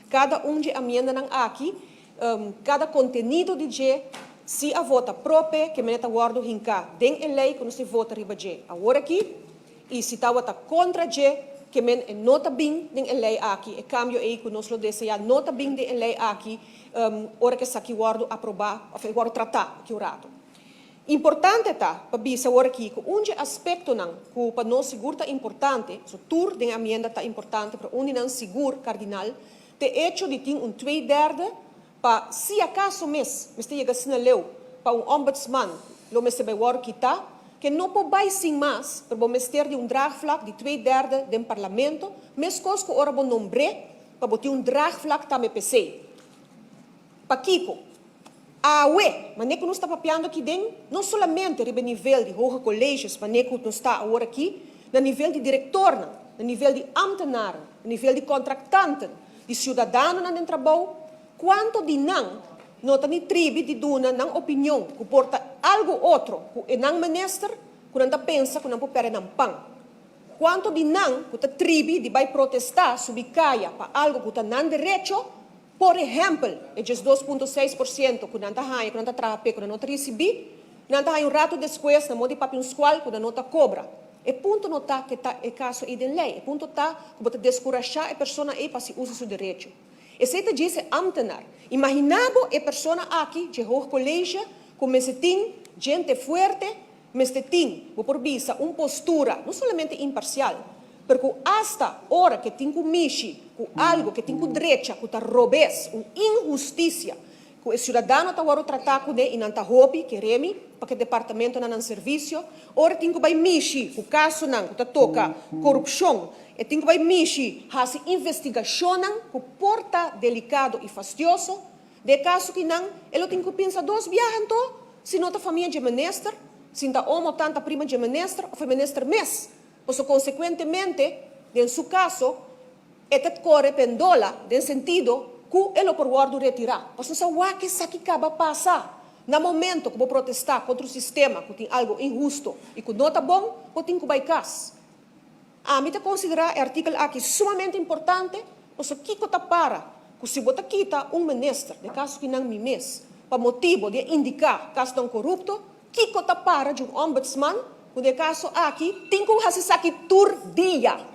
cada de emenda ng aqui, cada contenido de je, se a vota própria, que meneta guardo hinka, den a lei quando se vota riba je, agora aqui, e se tá vota contra je, que men é nota bem den a lei aqui, e cambio aí que nós lo deseja nota bem den a lei aqui, ora que sa aqui guardo aprovar, ou guardo tratar, que o rato. Importante tá, para bisa agora aqui, que aspecto não, que para nós seguro tá importante, so tur den emenda tá importante, para não seguro cardinal, te hecho de ter 2/3 para se acaso mes chega assim leu para ombudsman lo mes vai war kita que não pode sim mais para o mes ter de draagvlak de 2/3 do parlamento mes cosco ora bom nombre para botar draagvlak também PC para Kiko mas nem que não está papiando aqui dentro não somente a nível de hoge colégios mas nem que não está agora aqui na nível de diretor na nível de ambtenaar na nível de contractante de cidadão na trabalho quanto de não tem tribo de duna não opinião que porta algo outro que não minister que não pensa que não pode perder pão quanto de não que a tribo de vai protestar sobre caia para algo que não direito por exemplo é just 2,6% que não está ganhando que não está trabalhando que não está recebendo não está um rato depois não pode papel escolar que não está cobra e ponto não está que está é caso aí de lei e ponto está que pode descorajar a pessoa aí para se usar seu direito. E se te diz ambtenaar, imaginabo a pessoa aqui, de hoge colégio, como se tem gente forte, mas se tem, por vista, uma postura, não somente imparcial, porque hasta hora que tem que mexer com algo que tem que direito, que está robês, uma injustiça, que o cidadão está agora tratar com ele e não está hobby, que remi, para que o departamento não tem serviço, ora tem que mexer com o caso não, que toca corrupção, e tem que mexer essa investigação que porta delicado e fastidioso, de caso que não, ele tem que pensar 2 viagens, se não a família de ministro, se não a homo tanta prima de ministro, ou foi ministro mês, ou consequentemente, em seu caso, é corre pendola, no sentido que ele por guardo retirar. Mas não sabe o que isso aqui acaba passar. No momento que vou protestar contra o sistema, que tem algo injusto e que não está bom, eu tenho que baicar. A mim te considerar o artigo aqui sumamente importante, mas o que está para, que se você quita ministro, de caso que não me mês, para motivo de indicar caso não corrupto, que está para de ombudsman, que de caso aqui, tem que fazer isso aqui todo dia.